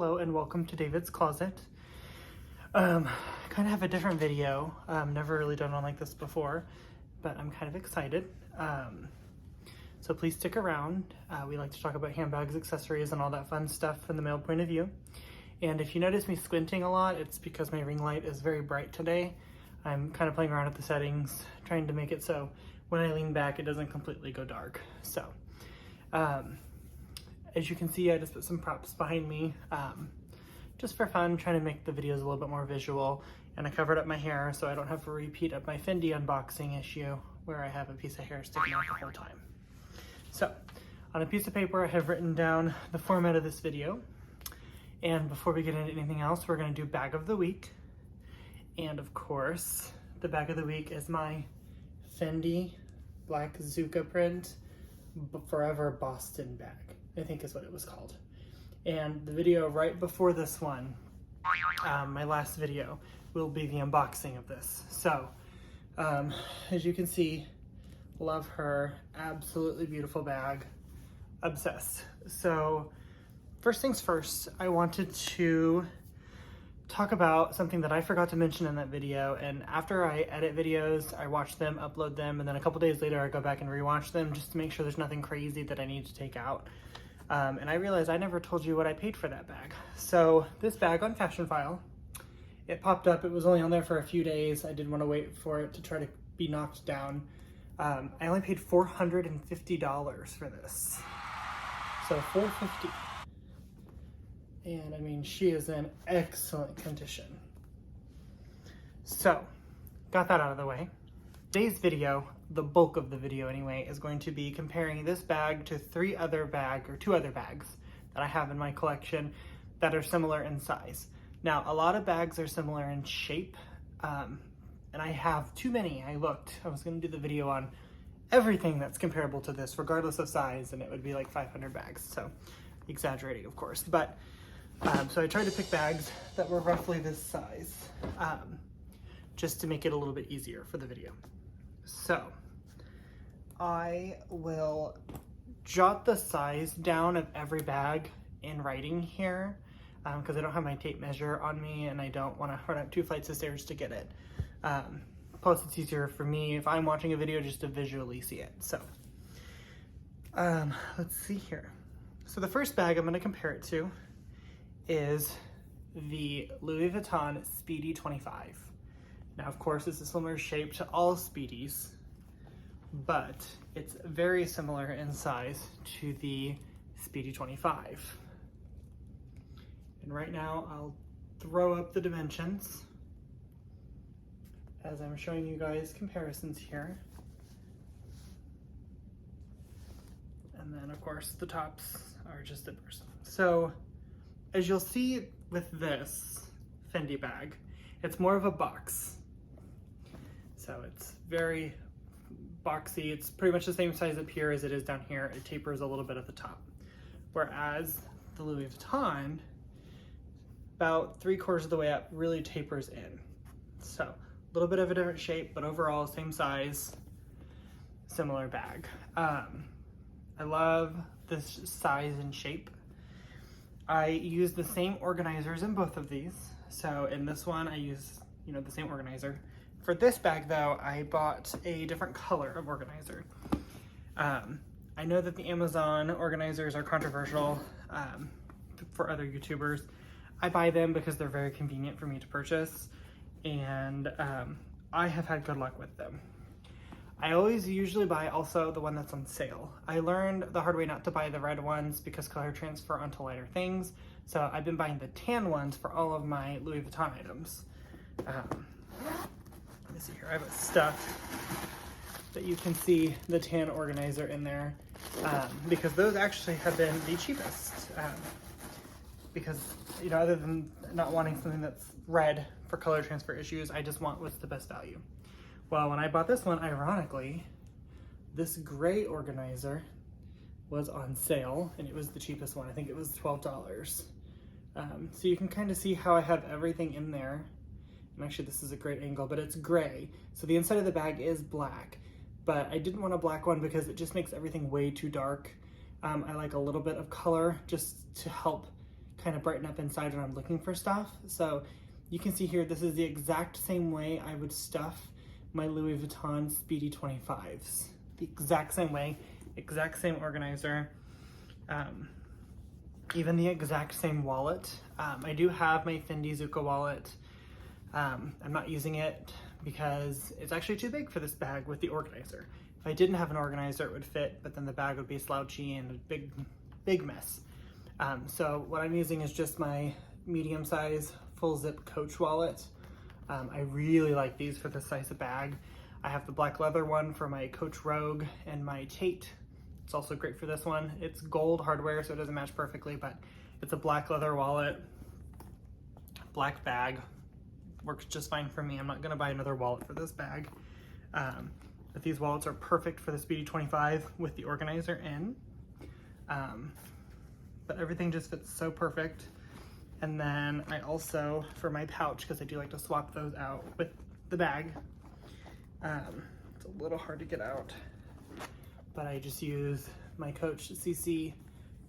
Hello and welcome to David's Closet. Kind of have a different video. Never really done one like this before, but I'm kind of excited. So please stick around. We like to talk about handbags, accessories, and all that fun stuff from the male point of view. And if you notice me squinting a lot, it's because my ring light is very bright today. I'm kind of playing around with the settings, trying to make it so when I lean back, it doesn't completely go dark. So, as you can see, I just put some props behind me, just for fun, trying to make the videos a little bit more visual. And I covered up my hair so I don't have a repeat of my Fendi unboxing issue where I have a piece of hair sticking out the whole time. So, on a piece of paper, I have written down the format of this video. And before we get into anything else, we're gonna do bag of the week. And of course, the bag of the week is my Fendi black Zucchino print Forever Boston bag, I think is what it was called. And the video right before this one, my last video, will be the unboxing of this. So, as you can see, love her, absolutely beautiful bag, obsessed. So, first things first, I wanted to talk about something that I forgot to mention in that video. And after I edit videos, I watch them, upload them, and then a couple days later I go back and rewatch them just to make sure there's nothing crazy that I need to take out. And I realized I never told you what I paid for that bag. So this bag on Fashion File, it popped up. It was only on there for a few days. I didn't want to wait for it to try to be knocked down. I only paid $450 for this. So $450. And I mean, she is in excellent condition. So, got that out of the way. Today's video, the bulk of the video anyway, is going to be comparing this bag to two other bags that I have in my collection that are similar in size. Now, a lot of bags are similar in shape, and I have too many. I was gonna do the video on everything that's comparable to this, regardless of size, and it would be like 500 bags, so exaggerating, of course. But so I tried to pick bags that were roughly this size, just to make it a little bit easier for the video. So I will jot the size down of every bag in writing here, because I don't have my tape measure on me and I don't want to run up 2 flights of stairs to get it. Plus it's easier for me if I'm watching a video just to visually see it. So let's see here. So the first bag I'm going to compare it to is the Louis Vuitton Speedy 25. Now, of course, it's a similar shape to all Speedies, but it's very similar in size to the Speedy 25. And right now, I'll throw up the dimensions as I'm showing you guys comparisons here. And then, of course, the tops are just zippers. So, as you'll see with this Fendi bag, it's more of a box. So it's very boxy. It's pretty much the same size up here as it is down here. It tapers a little bit at the top. Whereas the Louis Vuitton, about 3/4 of the way up, really tapers in. So a little bit of a different shape, but overall same size, similar bag. I love this size and shape. I use the same organizers in both of these. So in this one, I use, the same organizer. For this bag though, I bought a different color of organizer. I know that the Amazon organizers are controversial for other YouTubers. I buy them because they're very convenient for me to purchase, and I have had good luck with them. I always usually buy also the one that's on sale. I learned the hard way not to buy the red ones because color transfer onto lighter things. So I've been buying the tan ones for all of my Louis Vuitton items. Let me see here, I have a stuff that you can see the tan organizer in there because those actually have been the cheapest. Because, other than not wanting something that's red for color transfer issues, I just want what's the best value. Well, when I bought this one, ironically, this gray organizer was on sale and it was the cheapest one. I think it was $12. So you can kind of see how I have everything in there. And actually this is a great angle, but it's gray. So the inside of the bag is black, but I didn't want a black one because it just makes everything way too dark. I like a little bit of color just to help kind of brighten up inside when I'm looking for stuff. So you can see here, this is the exact same way I would stuff my Louis Vuitton Speedy 25s. The exact same way, exact same organizer, even the exact same wallet. I do have my Fendi Zucchino wallet. I'm not using it because it's actually too big for this bag with the organizer. If I didn't have an organizer, it would fit, but then the bag would be slouchy and a big mess. So what I'm using is just my medium size full zip Coach wallet. I really like these for this size of bag. I have the black leather one for my Coach Rogue and my Tate. It's also great for this one. It's gold hardware, so it doesn't match perfectly, but it's a black leather wallet, black bag. Works just fine for me. I'm not gonna buy another wallet for this bag. But these wallets are perfect for the Speedy 25 with the organizer in. But everything just fits so perfect. And then I also, for my pouch, because I do like to swap those out with the bag, it's a little hard to get out, but I just use my Coach CC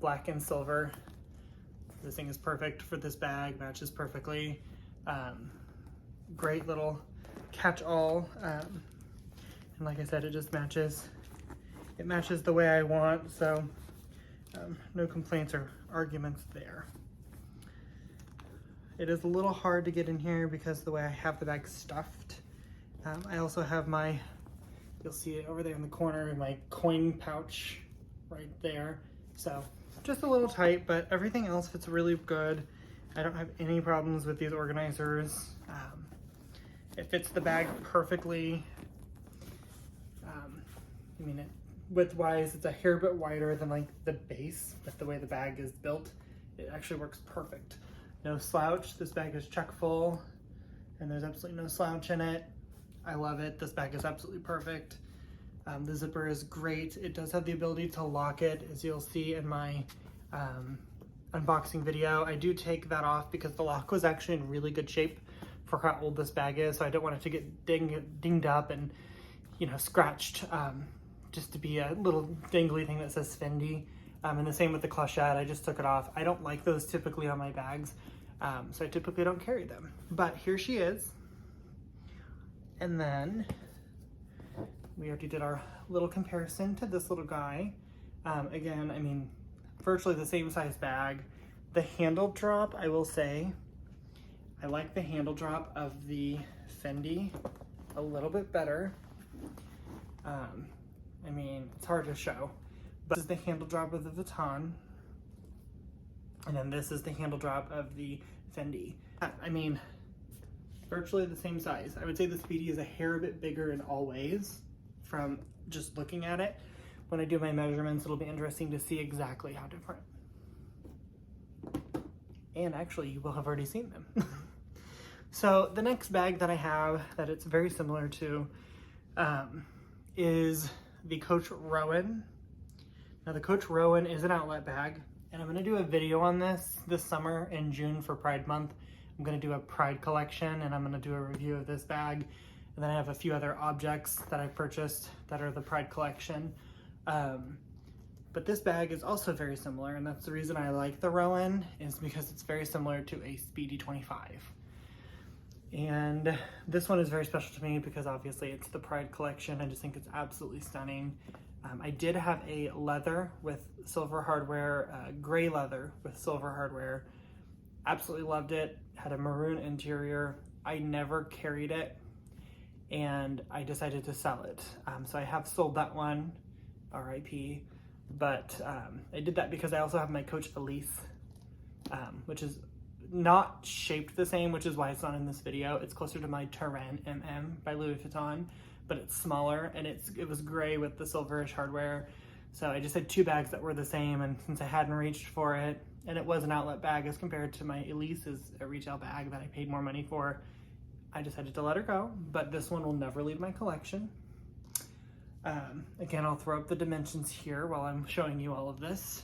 black and silver. This thing is perfect for this bag, matches perfectly. Great little catch-all. And like I said, it just matches. It matches the way I want, so no complaints or arguments there. It is a little hard to get in here because the way I have the bag stuffed. I also have my, you'll see it over there in the corner, my coin pouch right there. So just a little tight, but everything else fits really good. I don't have any problems with these organizers. It fits the bag perfectly. I mean, width-wise, it's a hair bit wider than like the base, but the way the bag is built, it actually works perfect. No slouch. This bag is chock full, and there's absolutely no slouch in it. I love it. This bag is absolutely perfect. The zipper is great. It does have the ability to lock it, as you'll see in my unboxing video. I do take that off because the lock was actually in really good shape for how old this bag is, so I don't want it to get dinged up and, you know, scratched, just to be a little dangly thing that says Fendi. And the same with the clochette. I just took it off. I don't like those typically on my bags, so I typically don't carry them. But here she is. And then we already did our little comparison to this little guy. Again, I mean, virtually the same size bag. The handle drop, I will say, I like the handle drop of the Fendi a little bit better. I mean, it's hard to show, but this is the handle drop of the Vuitton, and then this is the handle drop of the Fendi. I mean, virtually the same size. I would say the Speedy is a hair bit bigger in all ways from just looking at it. When I do my measurements, it'll be interesting to see exactly how different. And actually, you will have already seen them. So the next bag that I have that it's very similar to is the Coach Rowan. Now the Coach Rowan is an outlet bag, and I'm gonna do a video on this summer in June for Pride Month. I'm gonna do a Pride collection, and I'm gonna do a review of this bag. And then I have a few other objects that I've purchased that are the Pride collection. But this bag is also very similar, and that's the reason I like the Rowan, is because it's very similar to a Speedy 25. And this one is very special to me because obviously it's the Pride collection. I just think it's absolutely stunning. I did have a leather with silver hardware, gray leather with silver hardware. Absolutely loved it. Had a maroon interior. I never carried it, and I decided to sell it. So I have sold that one, RIP. But I did that because I also have my Coach Elise, which is not shaped the same, which is why it's not in this video. It's closer to my Terrain MM by Louis Vuitton, but it's smaller, and it was gray with the silverish hardware. So I just had two bags that were the same, and since I hadn't reached for it, and it was an outlet bag as compared to my Elise is a retail bag that I paid more money for, I decided to let her go. But this one will never leave my collection. Again, I'll throw up the dimensions here while I'm showing you all of this.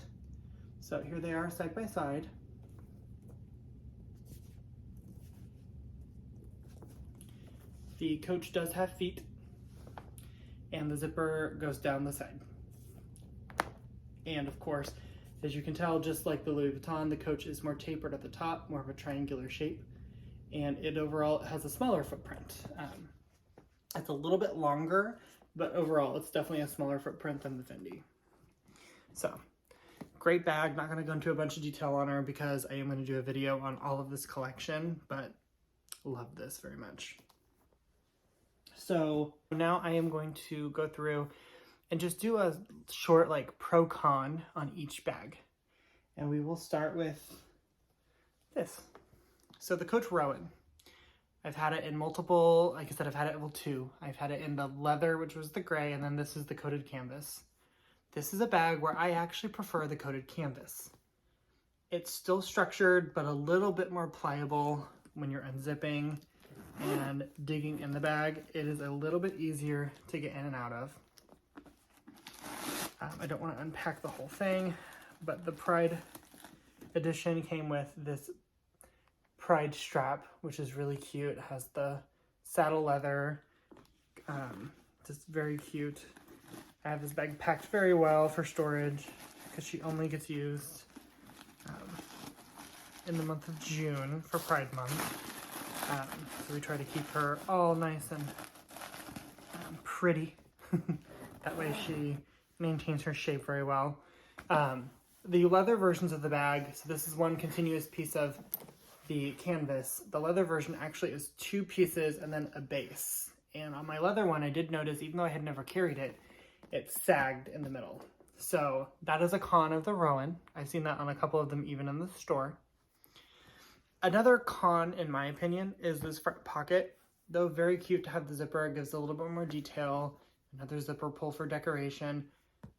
So here they are side by side. The Coach does have feet, and the zipper goes down the side. And of course, As you can tell, just like the Louis Vuitton, the coach is more tapered at the top, more of a triangular shape, and it overall has a smaller footprint. It's a little bit longer, but overall it's definitely a smaller footprint than the Fendi. So, great bag. Not going to go into a bunch of detail on her because I am going to do a video on all of this collection, but love this very much. So now I am going to go through and just do a short like pro con on each bag. And we will start with this. So the Coach Rowan. I've had it in multiple, like I said, I've had it in two. I've had it in the leather, which was the gray, and then this is the coated canvas. This is a bag where I actually prefer the coated canvas. It's still structured, but a little bit more pliable when you're unzipping and digging in the bag. It is a little bit easier to get in and out of. I don't want to unpack the whole thing, but the Pride edition came with this Pride strap, which is really cute. It has the saddle leather, just very cute. I have this bag packed very well for storage because she only gets used in the month of June for Pride Month. So we try to keep her all nice and pretty. That way she maintains her shape very well. The leather versions of the bag, so this is one continuous piece of the canvas. The leather version actually is two pieces and then a base. And on my leather one, I did notice, even though I had never carried it, it sagged in the middle. So that is a con of the Rowan. I've seen that on a couple of them even in the store. Another con, in my opinion, is this front pocket. Though very cute to have the zipper, it gives a little bit more detail. Another zipper pull for decoration.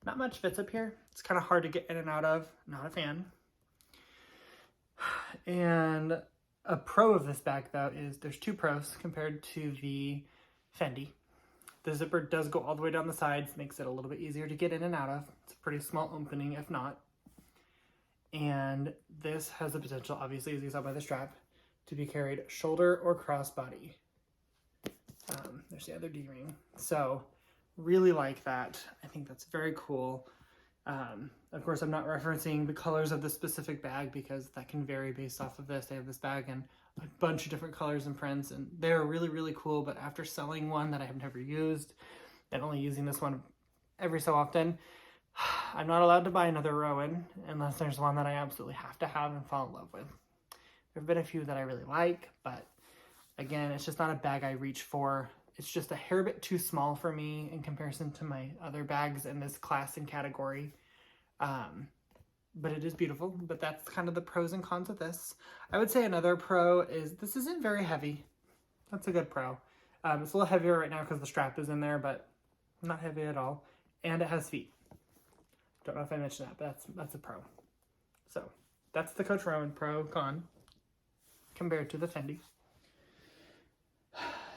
Not much fits up here. It's kind of hard to get in and out of. Not a fan. And a pro of this bag, though, is there's two pros compared to the Fendi. The zipper does go all the way down the sides, makes it a little bit easier to get in and out of. It's a pretty small opening, if not. And this has the potential, obviously, as you saw by the strap, to be carried shoulder or crossbody. There's the other D-ring. So, really like that. I think that's very cool. Of course, I'm not referencing the colors of the specific bag because that can vary based off of this. They have this bag in a bunch of different colors and prints, and they're really, really cool. But after selling one that I have never used and only using this one every so often, I'm not allowed to buy another Rowan unless there's one that I absolutely have to have and fall in love with. There have been a few that I really like, but again, it's just not a bag I reach for. It's just a hair bit too small for me in comparison to my other bags in this class and category. But it is beautiful, but that's kind of the pros and cons of this. I would say another pro is this isn't very heavy. That's a good pro. It's a little heavier right now because the strap is in there, but not heavy at all. And it has feet. Don't know if I mentioned that, but that's a pro. So that's the Coach Rowan pro con compared to the Fendi.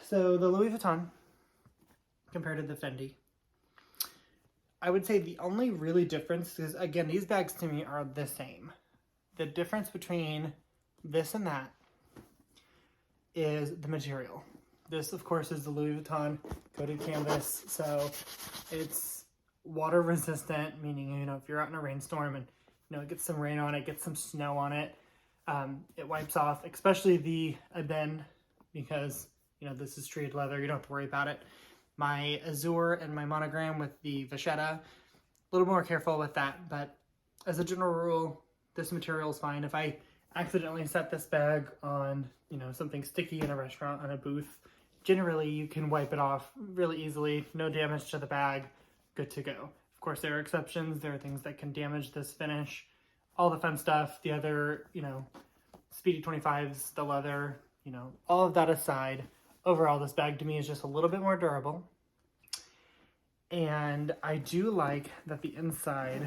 So the Louis Vuitton compared to the Fendi. I would say the only really difference is, again, these bags to me are the same. The difference between this and that is the material. This, of course, is the Louis Vuitton coated canvas. So it's water resistant, meaning, you know, if you're out in a rainstorm and, you know, it gets some rain on it, gets some snow on it, it wipes off, especially the Eben, because, you know, this is treated leather. You don't have to worry about it. My Azure and my monogram with the Vachetta, a little more careful with that, but as a general rule, this material is fine. If I accidentally set this bag on, you know, something sticky in a restaurant, on a booth, generally you can wipe it off really easily, no damage to the bag, good to go. Of course, there are exceptions. There are things that can damage this finish, all the fun stuff, the other, you know, Speedy 25s, the leather, you know, all of that aside, overall, this bag to me is just a little bit more durable. And I do like that the inside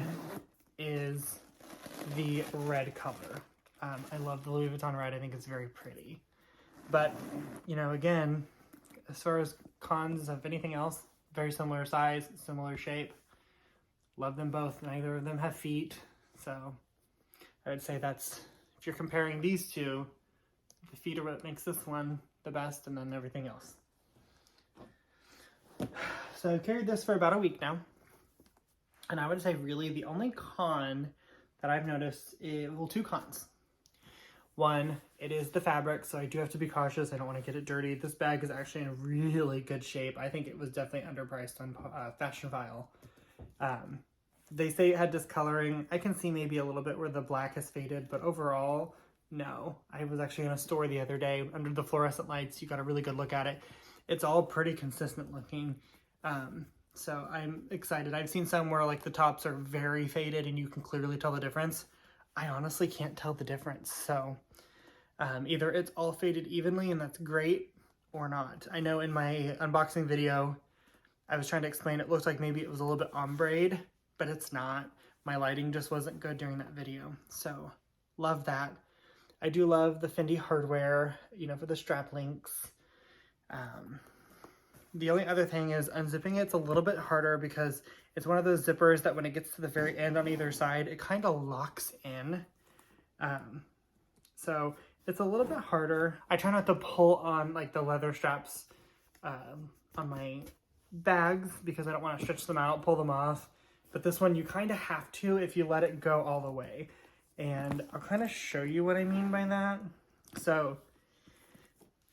is the red color. I love the Louis Vuitton red. I think it's very pretty. But, you know, again, as far as cons of anything else, very similar size, similar shape. Love them both. Neither of them have feet. So I would say that's, if you're comparing these two, the feet are what makes this one the best, and then everything else. So I've carried this for about a week now, and I would say really the only con that I've noticed, well, two cons. One, it is the fabric, so I do have to be cautious. I don't want to get it dirty. This bag is actually in really good shape. I think it was definitely underpriced on Fashionphile. They say it had discoloring. I can see maybe a little bit where the black has faded, but overall, no. I was actually in a store the other day under the fluorescent lights. You got a really good look at it. It's all pretty consistent looking. So I'm excited. I've seen some where like the tops are very faded and you can clearly tell the difference. I honestly can't tell the difference. So either it's all faded evenly and that's great, or not. I know in my unboxing video, I was trying to explain it looked like maybe it was a little bit ombre, but it's not. My lighting just wasn't good during that video. So love that. I do love the Fendi hardware, you know, for the strap links. The only other thing is unzipping it's a little bit harder because it's one of those zippers that when it gets to the very end on either side, it kind of locks in. So it's a little bit harder. I try not to pull on like the leather straps on my bags because I don't want to stretch them out, pull them off. But this one you kind of have to if you let it go all the way. And I'll kind of show you what I mean by that. So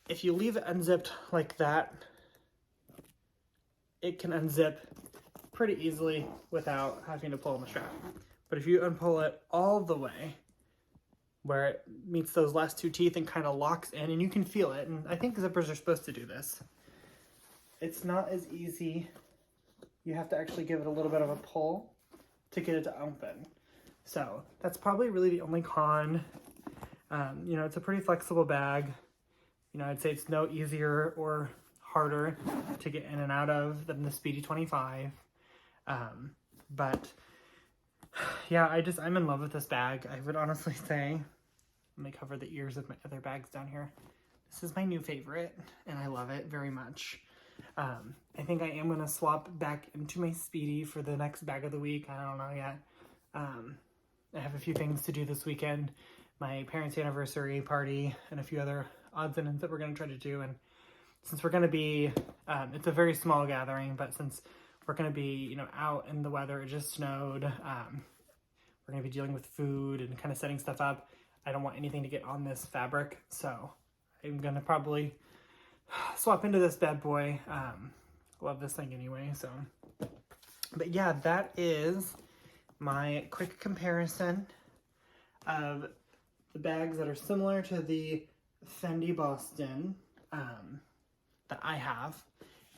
if you leave it unzipped like that, it can unzip pretty easily without having to pull on the strap. But if you unpull it all the way, where it meets those last two teeth and kind of locks in, and you can feel it, and I think zippers are supposed to do this. It's not as easy. You have to actually give it a little bit of a pull to get it to open. So that's probably really the only con. You know, it's a pretty flexible bag. You know, I'd say it's no easier or harder to get in and out of than the Speedy 25. But yeah, I'm in love with this bag. I would honestly say, let me cover the ears of my other bags down here. This is my new favorite and I love it very much. I think I am going to swap back into my Speedy for the next bag of the week. I don't know yet. I have a few things to do this weekend. My parents' anniversary party and a few other odds and ends that we're going to try to do. And since we're going to be, it's a very small gathering, but since we're going to be, you know, out in the weather, it just snowed. We're going to be dealing with food and kind of setting stuff up. I don't want anything to get on this fabric, so I'm going to probably swap into this bad boy. Love this thing anyway, so. But yeah, that is my quick comparison of the bags that are similar to the Fendi Boston that I have.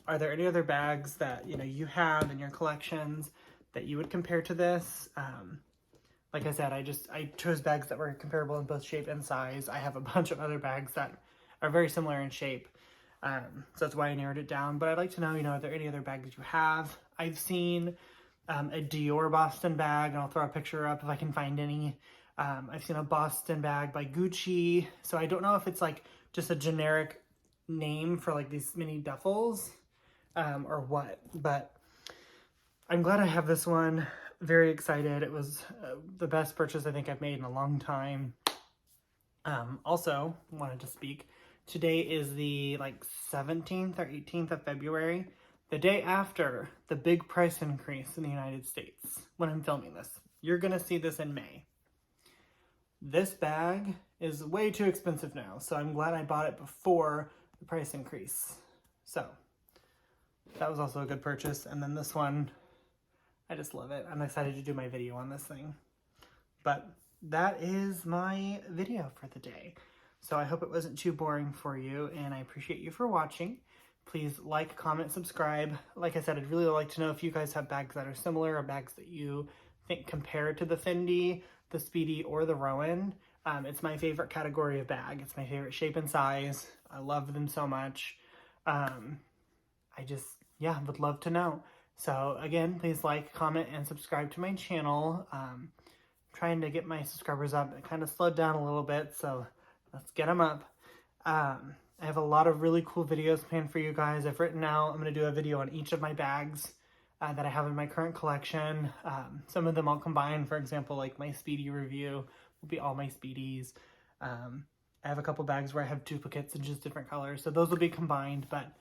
Are there any other bags that, you know, you have in your collections that you would compare to this? Like I said, I chose bags that were comparable in both shape and size. I have a bunch of other bags that are very similar in shape. So that's why I narrowed it down. But I'd like to know, you know, are there any other bags you have? I've seen a Dior Boston bag, and I'll throw a picture up if I can find any. I've seen a Boston bag by Gucci. So I don't know if it's like just a generic name for like these mini duffels or what. But I'm glad I have this one. Very excited. It was the best purchase I think I've made in a long time. Also wanted to speak. Today is the like 17th or 18th of February, the day after the big price increase in the United States when I'm filming this. You're going to see this in May. This bag is way too expensive now, so I'm glad I bought it before the price increase. So that was also a good purchase. And then this one, I just love it. I'm excited to do my video on this thing. But that is my video for the day. So I hope it wasn't too boring for you, and I appreciate you for watching. Please like, comment, subscribe. Like I said, I'd really like to know if you guys have bags that are similar or bags that you think compare to the Fendi, the Speedy, or the Rowan. It's my favorite category of bag. It's my favorite shape and size. I love them so much. I just, yeah, would love to know. So again, please like, comment, and subscribe to my channel. Trying to get my subscribers up. It kind of slowed down a little bit, so let's get them up. I have a lot of really cool videos planned for you guys. I've written out, I'm going to do a video on each of my bags that I have in my current collection. Some of them I'll combine. For example, like my Speedy review will be all my Speedies. I have a couple bags where I have duplicates in just different colors, so those will be combined. But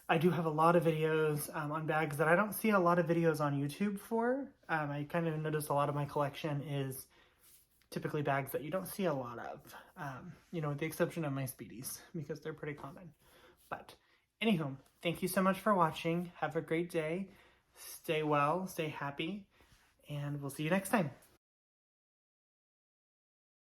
I do have a lot of videos on bags that I don't see a lot of videos on YouTube for. I kind of noticed a lot of my collection is typically bags that you don't see a lot of, you know, with the exception of my Speedies, because they're pretty common. But anywho, thank you so much for watching. Have a great day. Stay well, stay happy, and we'll see you next time.